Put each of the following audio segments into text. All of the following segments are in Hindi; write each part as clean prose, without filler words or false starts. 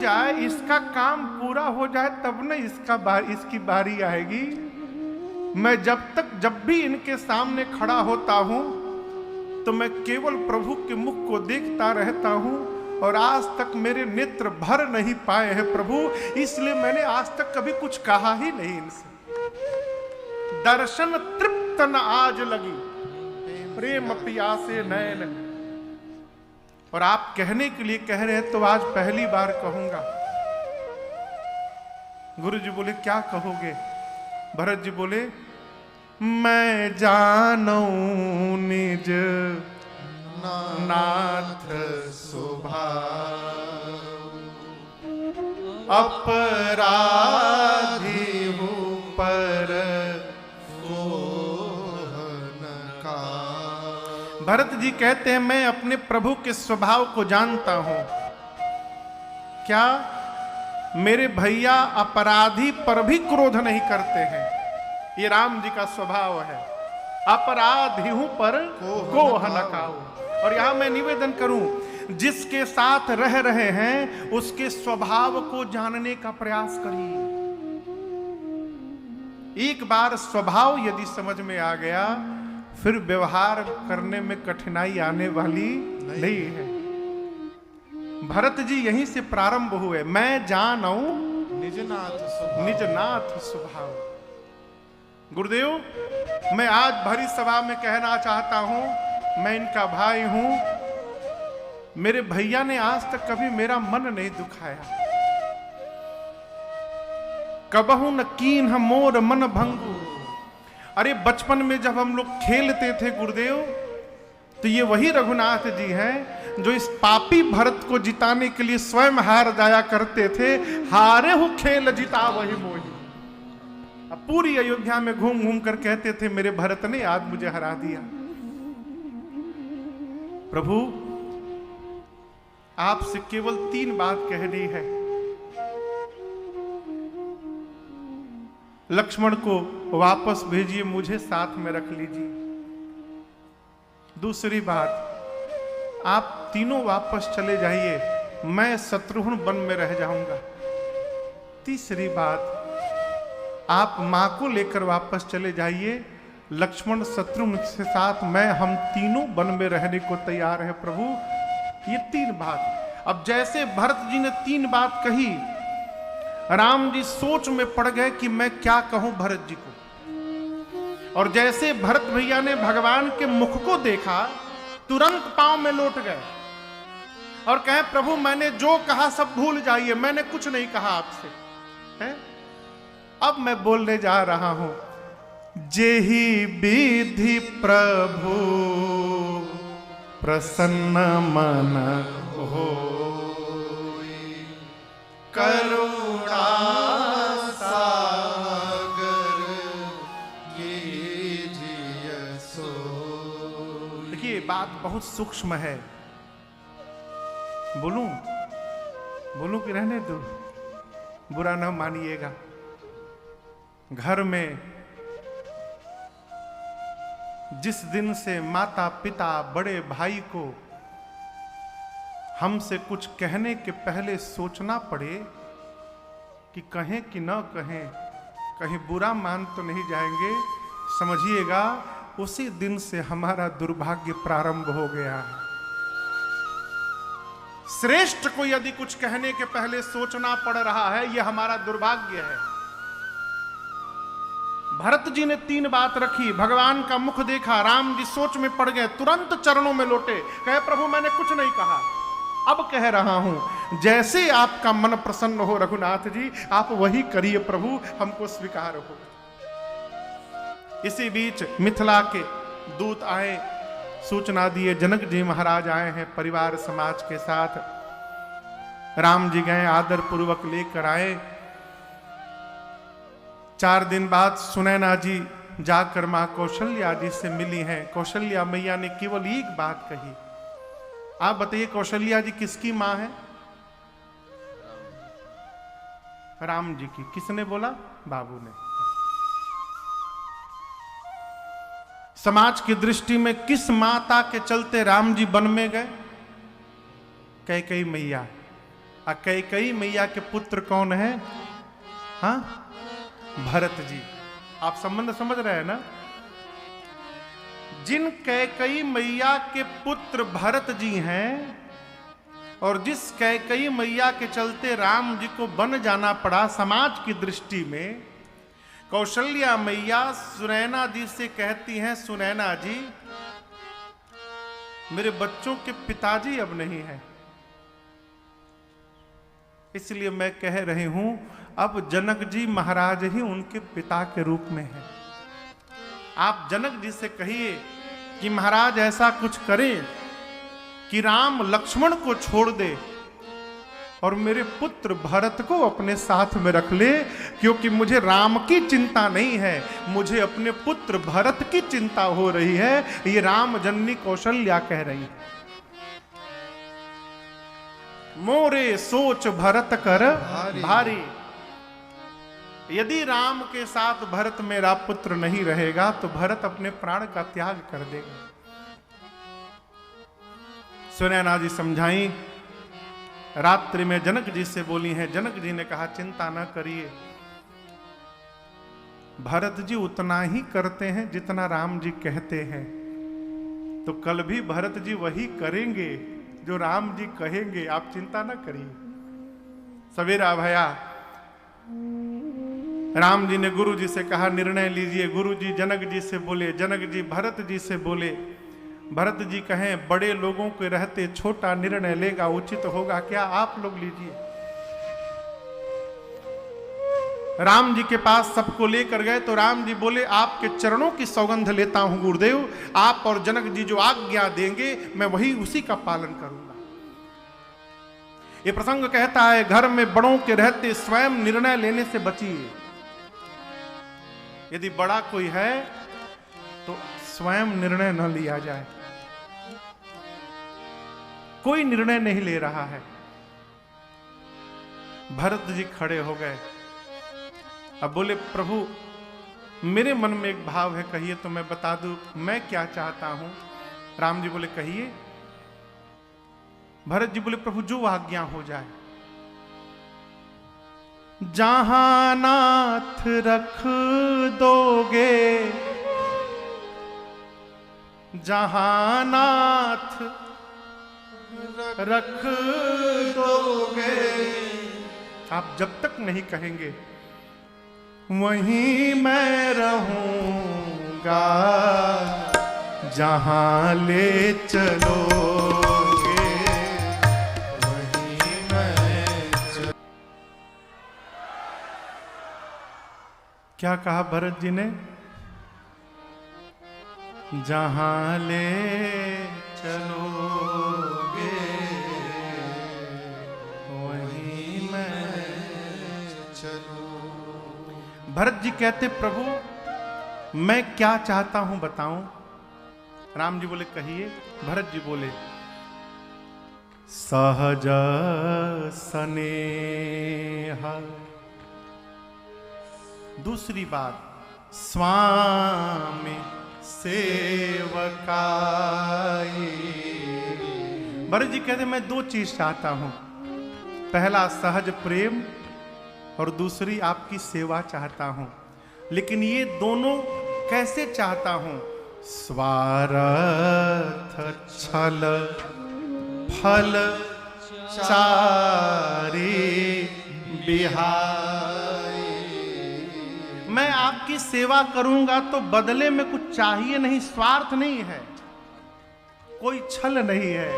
जाए, इसका काम पूरा हो जाए तब न इसकी बारी आएगी। मैं जब भी इनके सामने खड़ा होता हूं तो मैं केवल प्रभु के मुख को देखता रहता हूं और आज तक मेरे नेत्र भर नहीं पाए हैं प्रभु, इसलिए मैंने आज तक कभी कुछ कहा ही नहीं इनसे। दर्शन तृप्त न आज लगी, प्रेम प्यासे नयन। और आप कहने के लिए कह रहे हैं तो आज पहली बार कहूंगा। गुरु जी बोले क्या कहोगे? भरत जी बोले मैं जानू निज नाथ स्वभाव, अपराधी हूं पर भरत जी कहते हैं मैं अपने प्रभु के स्वभाव को जानता हूं। क्या? मेरे भैया अपराधी पर भी क्रोध नहीं करते हैं, ये राम जी का स्वभाव है। अपराधी हूं पर कोह न खाओ। और यहां मैं निवेदन करूं, जिसके साथ रह रहे हैं उसके स्वभाव को जानने का प्रयास करिए। एक बार स्वभाव यदि समझ में आ गया फिर व्यवहार करने में कठिनाई आने वाली नहीं है। भरत जी यहीं से प्रारंभ हुए। मैं जानू निज नाथ स्वभाव। गुरुदेव मैं आज भरी सभा में कहना चाहता हूं, मैं इनका भाई हूं। मेरे भैया ने आज तक कभी मेरा मन नहीं दुखाया। कबहू न कीन मोर मन भंगू। अरे बचपन में जब हम लोग खेलते थे गुरुदेव, तो ये वही रघुनाथ जी हैं जो इस पापी भरत को जिताने के लिए स्वयं हार जाया करते थे। हारे हो खेल जिता वही मोही। अब पूरी अयोध्या में घूम घूम कर कहते थे मेरे भरत ने आज मुझे हरा दिया। प्रभु आपसे केवल 3 बात कहनी है। लक्ष्मण को वापस भेजिए, मुझे साथ में रख लीजिए। दूसरी बात, आप तीनों वापस चले जाइए, मैं शत्रुघ्न वन में रह जाऊंगा। तीसरी बात, आप मां को लेकर वापस चले जाइए, लक्ष्मण शत्रुघ्न के साथ हम तीनों वन में रहने को तैयार है प्रभु। ये 3 बात। अब जैसे भरत जी ने 3 बात कही, राम जी सोच में पड़ गए कि मैं क्या कहूं भरत जी को। और जैसे भरत भैया ने भगवान के मुख को देखा, तुरंत पांव में लौट गए और कहे प्रभु मैंने जो कहा सब भूल जाइए, मैंने कुछ नहीं कहा आपसे है? अब मैं बोलने जा रहा हूं। जेहि विधि प्रभु प्रसन्न मन हो, करुणा सागर कीजिए सो। देखिए बात बहुत सूक्ष्म है। बोलूं कि रहने दो? बुरा न मानिएगा। घर में जिस दिन से माता पिता बड़े भाई को हमसे कुछ कहने के पहले सोचना पड़े कि कहें कि न कहें, कहीं बुरा मान तो नहीं जाएंगे, समझिएगा उसी दिन से हमारा दुर्भाग्य प्रारंभ हो गया है। श्रेष्ठ को यदि कुछ कहने के पहले सोचना पड़ रहा है, यह हमारा दुर्भाग्य है। भरत जी ने 3 बात रखी, भगवान का मुख देखा, राम जी सोच में पड़ गए, तुरंत चरणों में लौटे, कहे प्रभु मैंने कुछ नहीं कहा। अब कह रहा हूं जैसे आपका मन प्रसन्न हो रघुनाथ जी, आप वही करिए प्रभु, हमको स्वीकार हो। इसी बीच मिथिला के दूत आए, सूचना दिए जनक जी महाराज आए हैं परिवार समाज के साथ। राम जी गए, आदर पूर्वक लेकर आए। 4 दिन बाद सुनैना जी जाकर मां कौशल्या जी से मिली हैं। कौशल्या मैया ने केवल एक बात कही। आप बताइए कौशल्या जी किसकी मां है? राम जी की। किसने बोला? बाबू ने। समाज की दृष्टि में किस माता के चलते राम जी वन में गए? कैकेयी मैया। कैकेयी मैया के पुत्र कौन है? हाँ, भरत जी। आप संबंध समझ रहे हैं ना? जिन कैकेयी मैया के पुत्र भरत जी हैं और जिस कैकेयी मैया के चलते राम जी को वन जाना पड़ा, समाज की दृष्टि में कौशल्या मैया सुनैना जी से कहती हैं, सुनैना जी मेरे बच्चों के पिताजी अब नहीं है, इसलिए मैं कह रही हूं अब जनक जी महाराज ही उनके पिता के रूप में हैं। आप जनक जी से कहिए कि महाराज ऐसा कुछ करें कि राम लक्ष्मण को छोड़ दे और मेरे पुत्र भरत को अपने साथ में रख ले, क्योंकि मुझे राम की चिंता नहीं है, मुझे अपने पुत्र भरत की चिंता हो रही है। ये राम जननी कौशल्या कह रही है। मोरे सोच भरत कर भारी। यदि राम के साथ भरत मेरा पुत्र नहीं रहेगा तो भरत अपने प्राण का त्याग कर देगा। सुनैना जी समझाई, रात्रि में जनक जी से बोली हैं। जनक जी ने कहा चिंता ना करिए, भरत जी उतना ही करते हैं जितना राम जी कहते हैं, तो कल भी भरत जी वही करेंगे जो राम जी कहेंगे, आप चिंता ना करिए। सवेरा भया, राम जी ने गुरु जी से कहा निर्णय लीजिए। गुरु जी जनक जी से बोले, जनक जी भरत जी से बोले। भरत जी कहें बड़े लोगों के रहते छोटा निर्णय लेगा उचित होगा क्या? आप लोग लीजिए। राम जी के पास सबको लेकर गए तो राम जी बोले आपके चरणों की सौगंध लेता हूं गुरुदेव, आप और जनक जी जो आज्ञा देंगे मैं वही उसी का पालन करूंगा। ये प्रसंग कहता है घर में बड़ों के रहते स्वयं निर्णय लेने से बचिए। यदि बड़ा कोई है तो स्वयं निर्णय न लिया जाए। कोई निर्णय नहीं ले रहा है। भरत जी खड़े हो गए। अब बोले प्रभु मेरे मन में एक भाव है, कहिए तो मैं बता दूं मैं क्या चाहता हूं। राम जी बोले कहिए। भरत जी बोले प्रभु जो आज्ञा हो जाए। जहां नाथ रख दोगे, जहां नाथ रख दोगे, आप जब तक नहीं कहेंगे वहीं मैं रहूंगा, जहां ले चलोगे वहीं मैं क्या कहा भरत जी ने? जहां ले चलोगे वहीं मैं चलूं। भरत जी कहते प्रभु मैं क्या चाहता हूं बताऊं। राम जी बोले कहिए। भरत जी बोले सहज स्नेह। दूसरी बात स्वामी सेवकाई। भरत जी कहते मैं दो चीज चाहता हूं, पहला सहज प्रेम और दूसरी आपकी सेवा चाहता हूं। लेकिन ये दोनों कैसे चाहता हूं? स्वार्थ छल फल चारी बिहारी। मैं आपकी सेवा करूंगा तो बदले में कुछ चाहिए नहीं, स्वार्थ नहीं है, कोई छल नहीं है,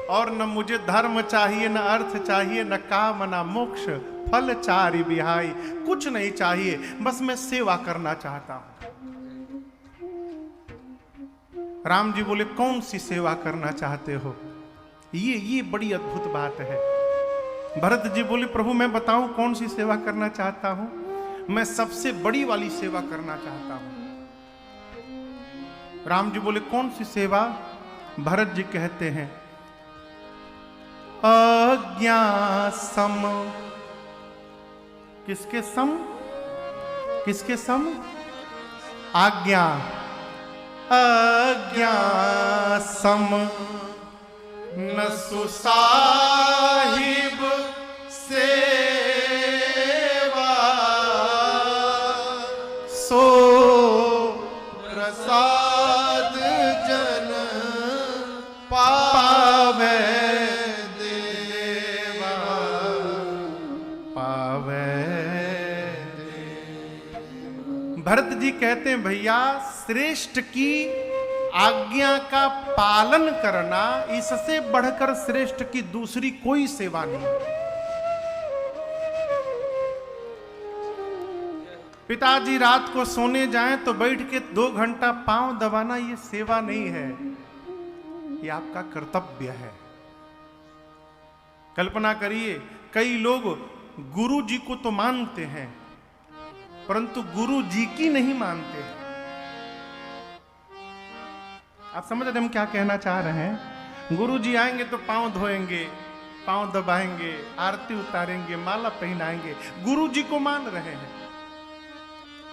और न मुझे धर्म चाहिए, न अर्थ चाहिए, न काम न मोक्ष, फल चारि बिहाई, कुछ नहीं चाहिए, बस मैं सेवा करना चाहता हूं। राम जी बोले कौन सी सेवा करना चाहते हो? ये बड़ी अद्भुत बात है। भरत जी बोले प्रभु मैं बताऊं कौन सी सेवा करना चाहता हूं? मैं सबसे बड़ी वाली सेवा करना चाहता हूं। राम जी बोले कौन सी सेवा? भरत जी कहते हैं अज्ञा सम। किसके सम? किसके सम? आज्ञा। अज्ञा सम न सुसाहिब भरत जी कहते हैं भैया श्रेष्ठ की आज्ञा का पालन करना, इससे बढ़कर श्रेष्ठ की दूसरी कोई सेवा नहीं। पिताजी रात को सोने जाएं तो बैठ के 2 घंटा पांव दबाना ये सेवा नहीं है, ये आपका कर्तव्य है। कल्पना करिए, कई लोग गुरु जी को तो मानते हैं परंतु गुरु जी की नहीं मानते हैं। आप समझ रहे हम क्या कहना चाह रहे हैं? गुरु जी आएंगे तो पांव धोएंगे, पांव दबाएंगे, आरती उतारेंगे, माला पहनाएंगे, गुरु जी को मान रहे हैं,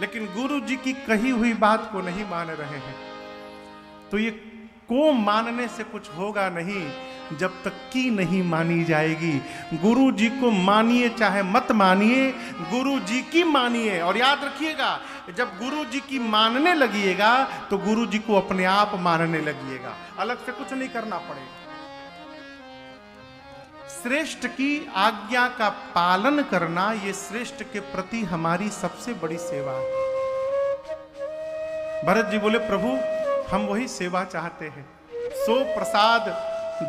लेकिन गुरु जी की कही हुई बात को नहीं मान रहे हैं। तो ये को मानने से कुछ होगा नहीं जब तक की नहीं मानी जाएगी। गुरु जी को मानिए चाहे मत मानिए, गुरु जी की मानिए। और याद रखिएगा, जब गुरु जी की मानने लगिएगा तो गुरु जी को अपने आप मानने लगिएगा, अलग से कुछ नहीं करना पड़ेगा। श्रेष्ठ की आज्ञा का पालन करना ये श्रेष्ठ के प्रति हमारी सबसे बड़ी सेवा है। भरत जी बोले प्रभु हम वही सेवा चाहते हैं। सो प्रसाद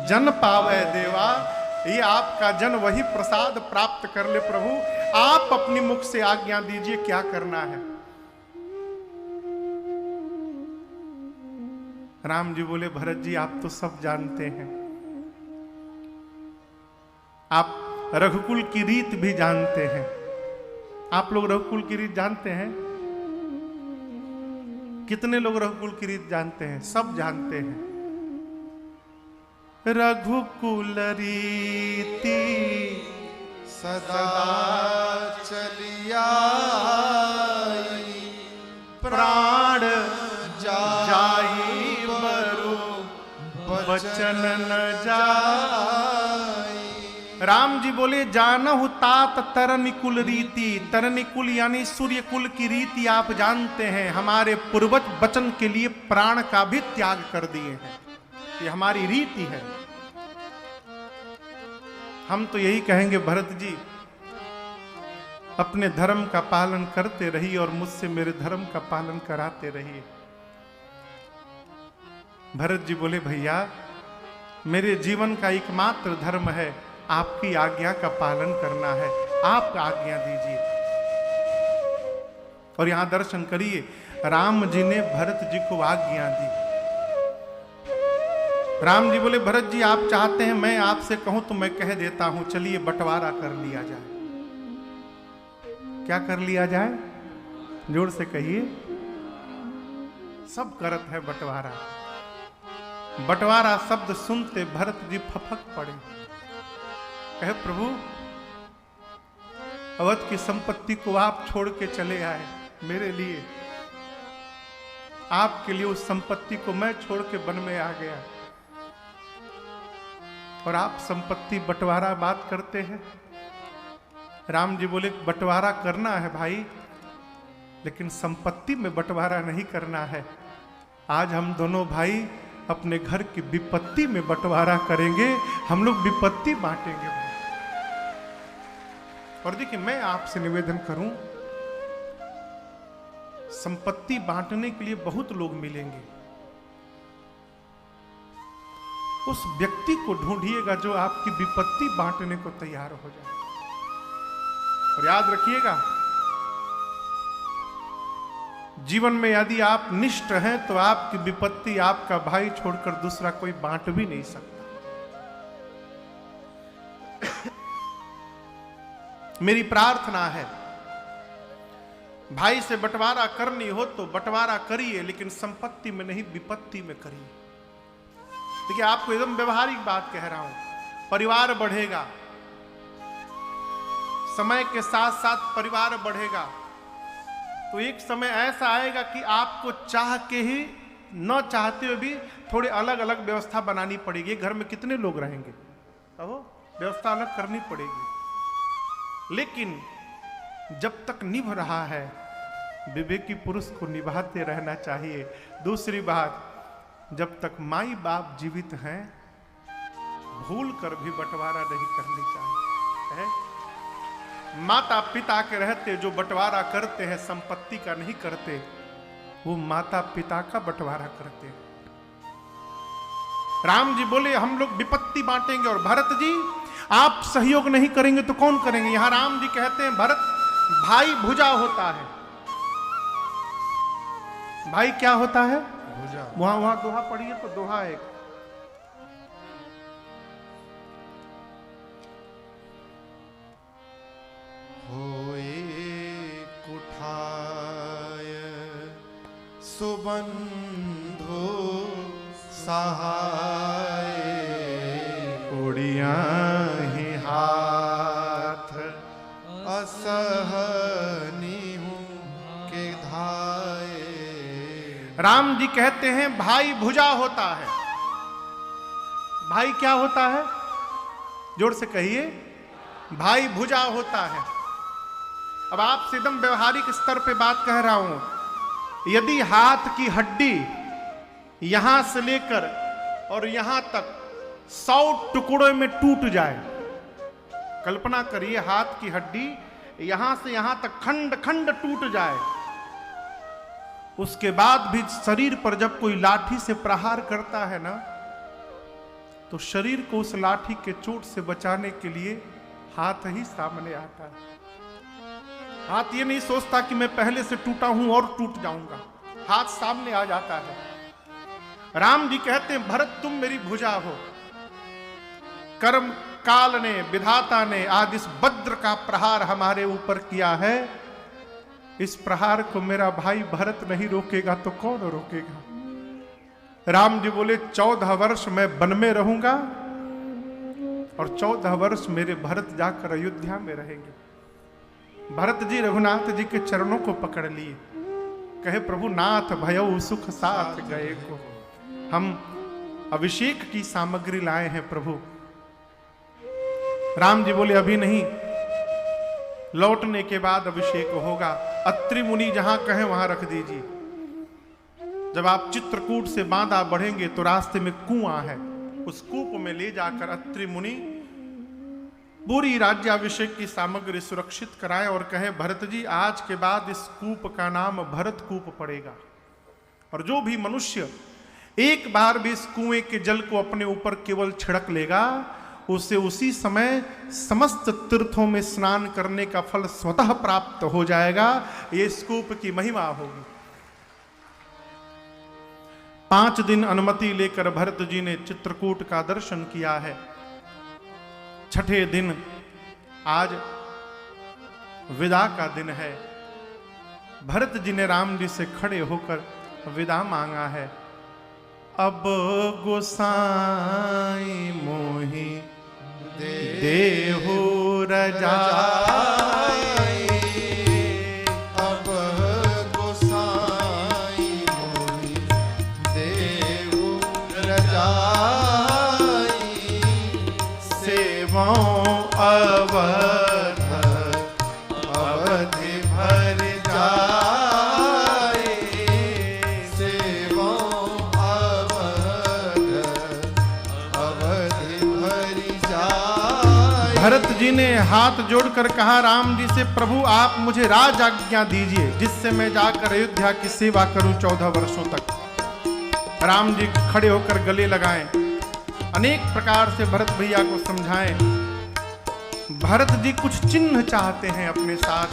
जन पावे देवा, ये आपका जन वही प्रसाद प्राप्त कर ले प्रभु। आप अपनी मुख से आज्ञा दीजिए क्या करना है। राम जी बोले भरत जी आप तो सब जानते हैं, आप रघुकुल की रीत भी जानते हैं। आप लोग रघुकुल की रीत जानते हैं? कितने लोग रघुकुल की रीत जानते हैं? सब जानते हैं। रघुकुल रीति सदा चलिया प्राण जाई बरु बचन न जाई। राम जी बोले जानहु तात तरनिकुल रीति। तरनिकुल यानी सूर्य कुल की रीति आप जानते हैं। हमारे पूर्वज वचन के लिए प्राण का भी त्याग कर दिए हैं, ये हमारी रीति है। हम तो यही कहेंगे भरत जी अपने धर्म का पालन करते रहिए और मुझसे मेरे धर्म का पालन कराते रहिए। भरत जी बोले भैया मेरे जीवन का एकमात्र धर्म है आपकी आज्ञा का पालन करना है, आप आज्ञा दीजिए। और यहां दर्शन करिए, राम जी ने भरत जी को आज्ञा दी। राम जी बोले भरत जी आप चाहते हैं मैं आपसे कहूं तो मैं कह देता हूं, चलिए बंटवारा कर लिया जाए। क्या कर लिया जाए? जोर से कहिए। सब करत है बंटवारा। बंटवारा शब्द सुनते भरत जी फफक पड़े, कहे प्रभु अवध की संपत्ति को आप छोड़ के चले आए मेरे लिए, आपके लिए उस संपत्ति को मैं छोड़ के वन में आ गया और आप संपत्ति बंटवारा बात करते हैं। राम जी बोले बंटवारा करना है भाई, लेकिन संपत्ति में बंटवारा नहीं करना है। आज हम दोनों भाई अपने घर की विपत्ति में बंटवारा करेंगे, हम लोग विपत्ति बांटेंगे। और देखिए मैं आपसे निवेदन करूं, संपत्ति बांटने के लिए बहुत लोग मिलेंगे, उस व्यक्ति को ढूंढिएगा जो आपकी विपत्ति बांटने को तैयार हो जाए। और याद रखिएगा जीवन में यदि आप निष्ठ हैं तो आपकी विपत्ति आपका भाई छोड़कर दूसरा कोई बांट भी नहीं सकता। मेरी प्रार्थना है भाई से बंटवारा करनी हो तो बंटवारा करिए, लेकिन संपत्ति में नहीं विपत्ति में करिए। देखिए आपको एकदम व्यवहारिक बात कह रहा हूं, परिवार बढ़ेगा, समय के साथ साथ परिवार बढ़ेगा, तो एक समय ऐसा आएगा कि आपको चाह के ही न चाहते हुए भी थोड़े अलग अलग व्यवस्था बनानी पड़ेगी। घर में कितने लोग रहेंगे, तो व्यवस्था अलग करनी पड़ेगी। लेकिन जब तक निभ रहा है विवेकी पुरुष को निभाते रहना चाहिए। दूसरी बात, जब तक माई बाप जीवित हैं भूल कर भी बंटवारा नहीं करनी चाहिए। माता पिता के रहते जो बंटवारा करते हैं संपत्ति का नहीं करते, वो माता पिता का बंटवारा करते हैं। राम जी बोले हम लोग विपत्ति बांटेंगे, और भरत जी आप सहयोग नहीं करेंगे तो कौन करेंगे। यहां राम जी कहते हैं भरत भाई भुजा होता है। भाई क्या होता है? भुजा। वहां दोहा पढ़िए तो दोहा एक, होए कुठाय सुबंधु सहाय, उड़िया ही हाथ असहनी हूँ के धाय। राम जी कहते हैं भाई भुजा होता है। भाई क्या होता है? जोर से कहिए, भाई भुजा होता है। अब आपसे एकदम व्यवहारिक स्तर पे बात कह रहा हूं। यदि हाथ की हड्डी यहां से लेकर और यहां तक 100 टुकड़ों में टूट जाए, कल्पना करिए हाथ की हड्डी यहां से यहां तक खंड खंड टूट जाए, उसके बाद भी शरीर पर जब कोई लाठी से प्रहार करता है ना, तो शरीर को उस लाठी के चोट से बचाने के लिए हाथ ही सामने आता है। हाथ ये नहीं सोचता कि मैं पहले से टूटा हूं और टूट जाऊंगा, हाथ सामने आ जाता है। राम जी कहते हैं भरत तुम मेरी भुजा हो। कर्म काल ने, विधाता ने आज इस वज्र का प्रहार हमारे ऊपर किया है, इस प्रहार को मेरा भाई भरत नहीं रोकेगा तो कौन रोकेगा। राम जी बोले 14 वर्ष मैं वन में रहूंगा और 14 वर्ष मेरे भरत जाकर अयोध्या में रहेंगे। भरत जी रघुनाथ जी के चरणों को पकड़ लिए, कहे प्रभु नाथ भयउ सुख साथ गए को, हम अभिषेक की सामग्री लाए हैं प्रभु। राम जी बोले अभी नहीं, लौटने के बाद अभिषेक होगा। अत्रि मुनि जहां कहे वहां रख दीजिए। जब आप चित्रकूट से बांदा बढ़ेंगे तो रास्ते में कुआं है, उस कूप में ले जाकर अत्रि मुनि पूरी राज्याभिषेक की सामग्री सुरक्षित कराए और कहे भरत जी आज के बाद इस कूप का नाम भरत कूप पड़ेगा, और जो भी मनुष्य एक बार भी इस कुएं के जल को अपने ऊपर केवल छिड़क लेगा, उसे उसी समय समस्त तीर्थों में स्नान करने का फल स्वतः प्राप्त हो जाएगा। ये इस कूप की महिमा होगी। 5 दिन अनुमति लेकर भरत जी ने चित्रकूट का दर्शन किया है। 6ठे दिन आज विदा का दिन है। भरत जी ने राम जी से खड़े होकर विदा मांगा है। अब गोसाई मोहि देहु रजाई, अब गोसाई मोहि देहु रजाई, सेवों अवध अवधि भर जाए, सेवों अवध अवधि भर जाए। भरत जी ने हाथ जोड़कर कहा राम जी से प्रभु आप मुझे राज आज्ञा दीजिए जिससे मैं जाकर अयोध्या की सेवा करूं 14 वर्षों तक। राम जी खड़े होकर गले लगाएं, अनेक प्रकार से भरत भैया को समझाएं। भरत जी कुछ चिन्ह चाहते हैं अपने साथ।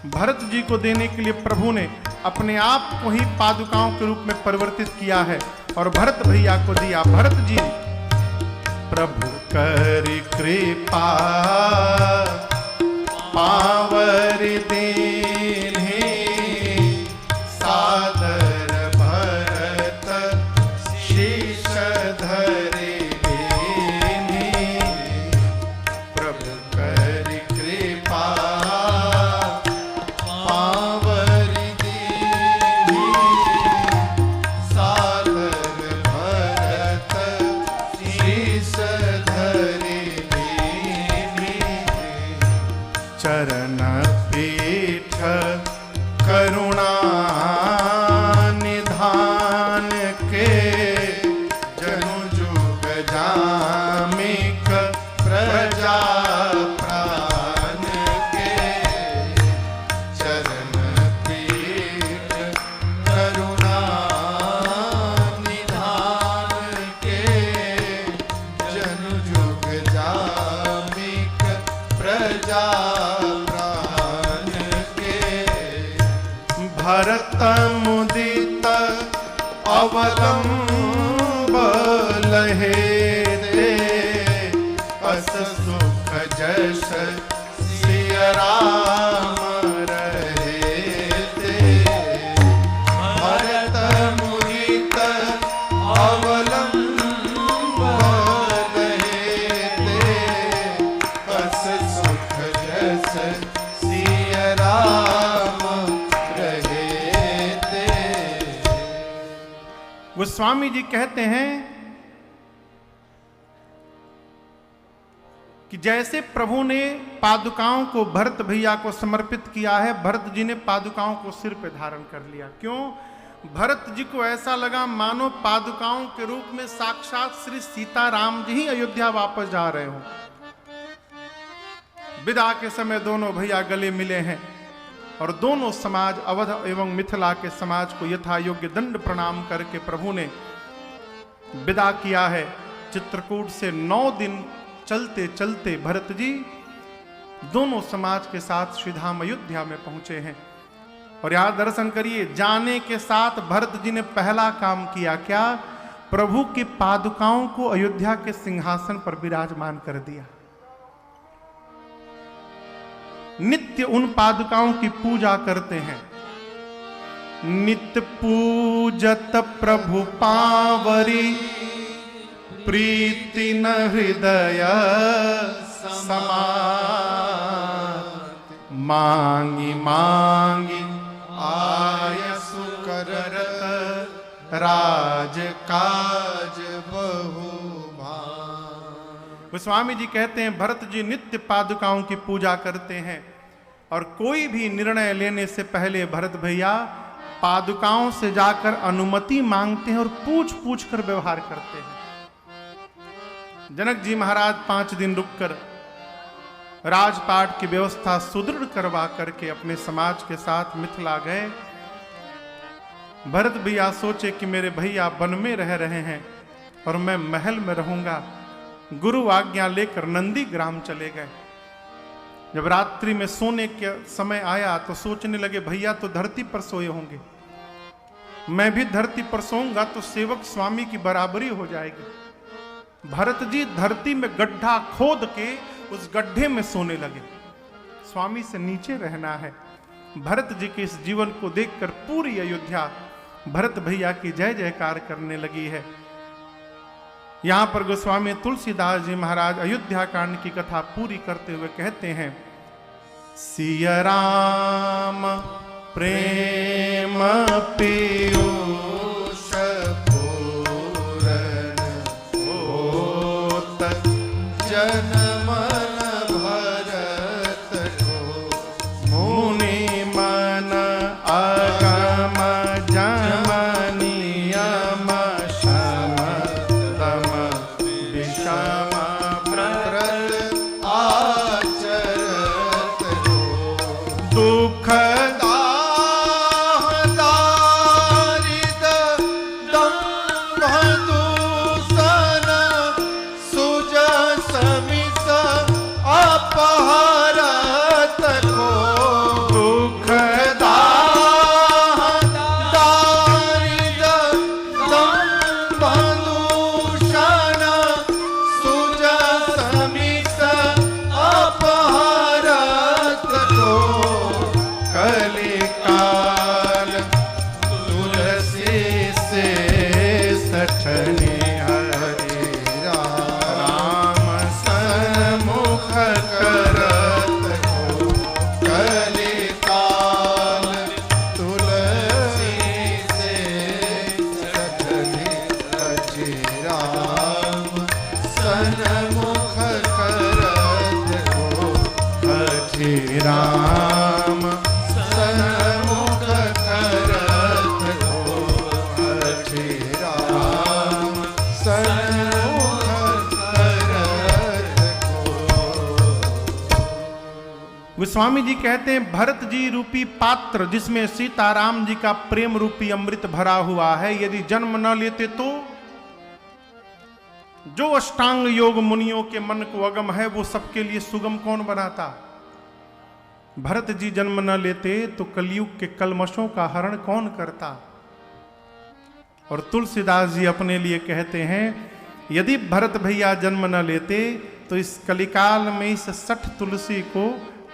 भरत जी को देने के लिए प्रभु ने अपने आप को ही पादुकाओं के रूप में परिवर्तित किया है और भरत भैया को दिया। भरत जी प्रभु कर कृपा पावर दीन्हि, सादर भरत शीश धरि दीन्हि। प्रभु कर कृपा पावर दीन्हि, सादर भरत शीश धरि दीन्हि। चरण पीठ करुणा निधान के, जनु जुग जामिक प्रजा प्राण जा प्राण के भरत मुदित अवलंब लहे दे अस सुख जस सिय राम रहे ते भरत मुदित अवलंब लहे ते अस सुख जस सिय राम रहे ते। गोस्वामी जी कहते हैं कि जैसे प्रभु ने पादुकाओं को भरत भैया को समर्पित किया है, भरत जी ने पादुकाओं को सिर पे धारण कर लिया। क्यों? भरत जी को ऐसा लगा मानो पादुकाओं के रूप में साक्षात श्री सीताराम जी ही अयोध्या वापस जा रहे हो। विदा के समय दोनों भैया गले मिले हैं और दोनों समाज, अवध एवं मिथिला के समाज को यथा योग्य दंड प्रणाम करके प्रभु ने विदा किया है। चित्रकूट से 9 दिन चलते चलते भरत जी दोनों समाज के साथ श्रीधाम अयोध्या में पहुंचे हैं। और यहां दर्शन करिए, जाने के साथ भरत जी ने पहला काम किया क्या? प्रभु की पादुकाओं को अयोध्या के सिंहासन पर विराजमान कर दिया। नित्य उन पादुकाओं की पूजा करते हैं। नित्य पूजत प्रभु पावरी प्रीति न हृदय समात मांगी मांगी आयसु करत राज काज बहुमान। गोस्वामी जी कहते हैं भरत जी नित्य पादुकाओं की पूजा करते हैं और कोई भी निर्णय लेने से पहले भरत भैया पादुकाओं से जाकर अनुमति मांगते हैं और पूछ पूछ कर व्यवहार करते हैं। जनक जी महाराज 5 दिन रुककर राजपाट की व्यवस्था सुदृढ़ करवा करके अपने समाज के साथ मिथिला गए। भरत भैया सोचे कि मेरे भैया वन में रह रहे हैं और मैं महल में रहूंगा। गुरु आज्ञा लेकर नंदी ग्राम चले गए। जब रात्रि में सोने के समय आया तो सोचने लगे भैया तो धरती पर सोए होंगे, मैं भी धरती पर सोऊंगा तो सेवक स्वामी की बराबरी हो जाएगी। भरत जी धरती में गड्ढा खोद के उस गड्ढे में सोने लगे। स्वामी से नीचे रहना है। भरत जी के इस जीवन को देखकर पूरी अयोध्या भरत भैया की जय जयकार करने लगी है। यहां पर गोस्वामी तुलसीदास जी महाराज अयोध्या कांड की कथा पूरी करते हुए कहते हैं, सिया राम प्रेम पीयूष पूरन होत जनमन भरत को मुनि मन अगम जम नियम शम तम विषम व्रत आचरत को दुख राम सन्मुख करत को हठि राम सन्मुख करत को। गोस्वामी जी कहते हैं भरत जी रूपी पात्र जिसमें सीताराम जी का प्रेम रूपी अमृत भरा हुआ है, यदि जन्म न लेते तो जो अष्टांग योग मुनियों के मन को अगम है वो सबके लिए सुगम कौन बनाता। भरत जी जन्म न लेते तो कलयुग के कलमशों का हरण कौन करता। और तुलसीदास जी अपने लिए कहते हैं, यदि भरत भैया जन्म न लेते तो इस कलिकाल में इस 60 तुलसी को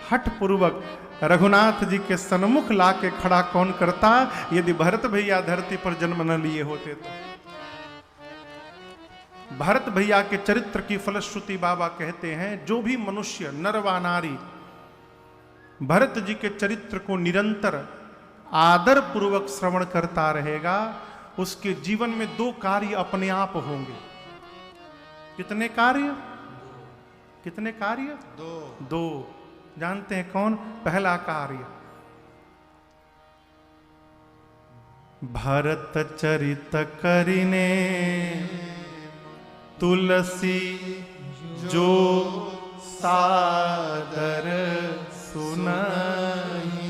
हठ पूर्वक रघुनाथ जी के सन्मुख ला के खड़ा कौन करता, यदि भरत भैया धरती पर जन्म न लिए होते तो। भरत भैया के चरित्र की फलश्रुति बाबा कहते हैं, जो भी मनुष्य नर व नारी भरत जी के चरित्र को निरंतर आदर पूर्वक श्रवण करता रहेगा, उसके जीवन में 2 कार्य अपने आप होंगे। कितने कार्य? कितने कार्य? 2। जानते हैं कौन? पहला कार्य, भरत चरित करिने तुलसी जो सादर सुनाई।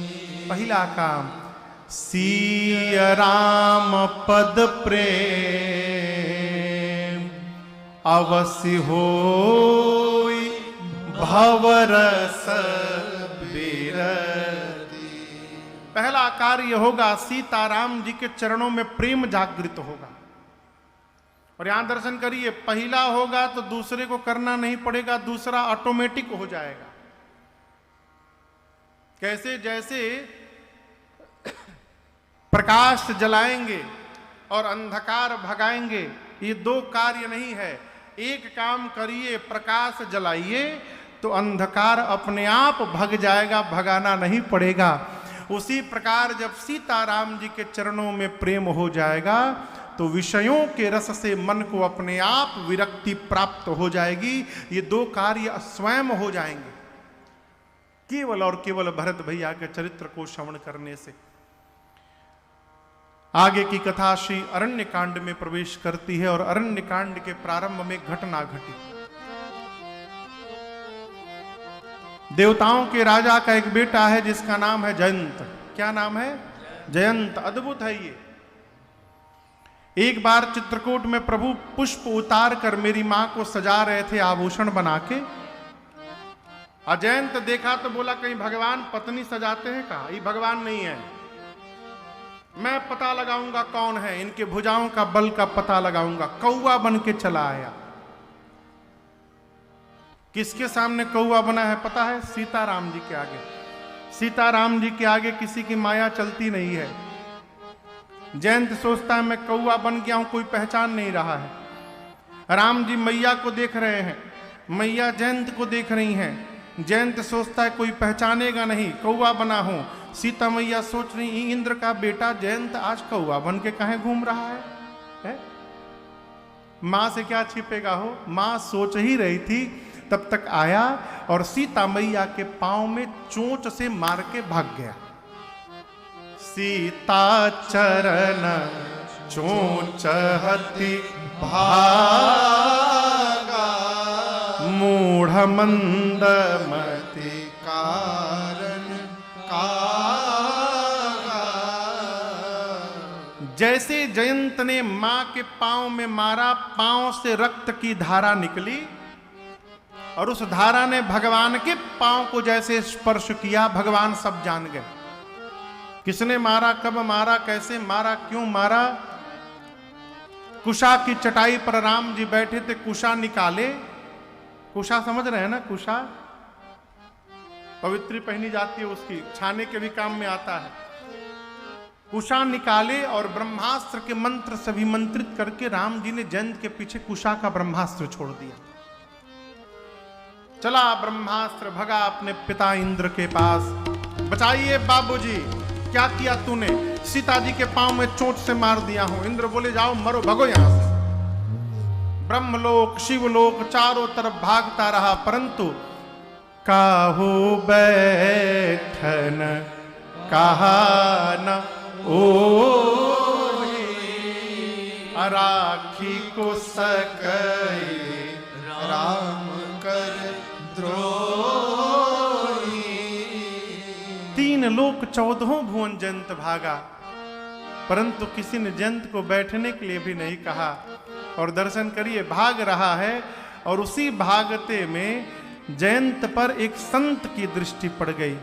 पहला काम, सिय राम पद प्रेम अवश्य होई भवरस बिरती। पहला कार्य होगा सीताराम जी के चरणों में प्रेम जागृत होगा। और यहां दर्शन करिए, पहला होगा तो दूसरे को करना नहीं पड़ेगा, दूसरा ऑटोमेटिक हो जाएगा। कैसे? जैसे प्रकाश जलाएंगे और अंधकार भगाएंगे, ये 2 कार्य नहीं है। एक काम करिए, प्रकाश जलाइए तो अंधकार अपने आप भग जाएगा, भगाना नहीं पड़ेगा। उसी प्रकार जब सीताराम जी के चरणों में प्रेम हो जाएगा तो विषयों के रस से मन को अपने आप विरक्ति प्राप्त हो जाएगी। ये 2 कार्य स्वयं हो जाएंगे केवल और केवल भरत भैया के चरित्र को श्रवण करने से। आगे की कथा श्री अरण्य कांड में प्रवेश करती है और अरण्य कांड के प्रारंभ में घटना घटी। देवताओं के राजा का एक बेटा है जिसका नाम है जयंत। क्या नाम है? जयंत। अद्भुत है ये। एक बार चित्रकूट में प्रभु पुष्प उतार कर मेरी मां को सजा रहे थे आभूषण बना के। जयंत देखा तो बोला, कहीं भगवान पत्नी सजाते हैं? कहा ये भगवान नहीं है, मैं पता लगाऊंगा कौन है, इनके भुजाओं का बल का पता लगाऊंगा। कौवा बन के चला आया। किसके सामने कौवा बना है पता है? सीताराम जी के आगे। सीताराम जी के आगे किसी की माया चलती नहीं है। जयंत सोचता है मैं कौवा बन गया हूं, कोई पहचान नहीं रहा है। राम जी मैया को देख रहे हैं, मैया जयंत को देख रही हैं। जयंत सोचता है कोई पहचानेगा नहीं, कौवा बना हूं। सीता मैया सोच रही, इंद्र का बेटा जयंत आज कौवा बन के कहीं घूम रहा है? मां से क्या छिपेगा हो? मां सोच ही रही थी, तब तक आया और सीता मैया के पांव में चोंच से मार के भाग गया। सीता चरण चोंच हति भागा, मूढ़ मंदमति कारण कागा। जैसे जयंत ने मां के पांव में मारा, पांव से रक्त की धारा निकली और उस धारा ने भगवान के पांव को जैसे स्पर्श किया। भगवान सब जान गए किसने मारा, कब मारा, कैसे मारा, क्यों मारा। कुशा की चटाई पर राम जी बैठे थे, कुशा निकाले। कुशा समझ रहे हैं ना? कुशा पवित्री पहनी जाती है, उसकी छाने के भी काम में आता है। कुशा निकाले और ब्रह्मास्त्र के मंत्र से अभिमंत्रित करके राम जी ने जयंत के पीछे कुशा का ब्रह्मास्त्र छोड़ दिया। चला ब्रह्मास्त्र, भगा अपने पिता इंद्र के पास। बचाइए बाबूजी, क्या किया तूने? सीता जी के पांव में चोट से मार दिया हूं। इंद्र बोले जाओ मरो, भगो यहां से। ब्रह्मलोक शिवलोक चारों तरफ भागता रहा, परंतु काहू बैठन कहा न ओ राखी को सकई राम कर द्रोही। 3 लोक 14 भुवन जयंत भागा, परंतु किसी ने जयंत को बैठने के लिए भी नहीं कहा। और दर्शन करिए, भाग रहा है और उसी भागते में जयंत पर एक संत की दृष्टि पड़ गई।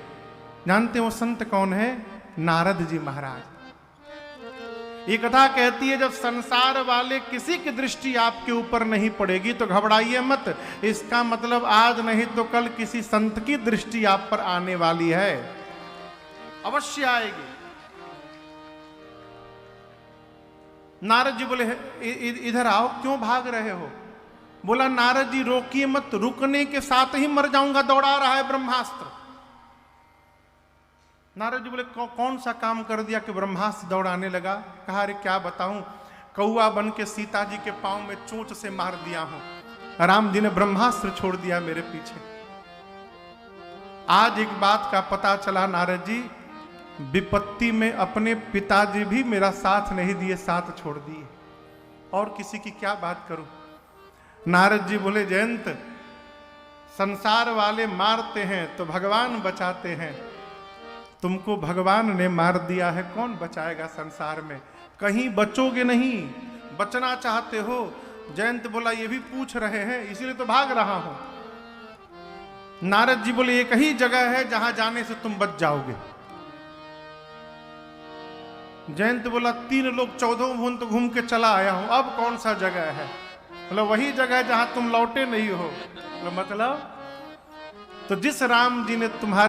जानते हैं वो संत कौन है? नारद जी महाराज। ये कथा कहती है जब संसार वाले किसी की दृष्टि आपके ऊपर नहीं पड़ेगी तो घबराइए मत। इसका मतलब आज नहीं तो कल किसी संत की दृष्टि आप पर आने वाली है, अवश्य आएगी। नारद जी बोले इधर आओ, क्यों भाग रहे हो? बोला नारद जी रोकिए मत, रुकने के साथ ही मर जाऊंगा, दौड़ा रहा है ब्रह्मास्त्र। नारद जी बोले कौन सा काम कर दिया कि ब्रह्मास्त्र दौड़ाने लगा? कहा अरे क्या बताऊं, कौआ बन के सीता जी के पांव में चोंच से मार दिया हूं। राम जी ने ब्रह्मास्त्र छोड़ दिया मेरे पीछे। आज एक बात का पता चला नारद जी, विपत्ति में अपने पिताजी भी मेरा साथ नहीं दिए, साथ छोड़ दिए, और किसी की क्या बात करूं। नारद जी बोले जयंत, संसार वाले मारते हैं तो भगवान बचाते हैं, तुमको भगवान ने मार दिया है, कौन बचाएगा संसार में? कहीं बचोगे नहीं, बचना चाहते हो? जयंत बोला ये भी पूछ रहे हैं, इसीलिए तो भाग रहा हूं। नारद जी बोले एक ही जगह है जहां जाने से तुम बच जाओगे। जयंत बोला 3 लोग 14 भुवन तो घूम के चला आया हूं, अब कौन सा जगह है? मतलब वही जगह जहां तुम लौटे नहीं हो। मतलब तो जिस राम जी ने तुम्हारे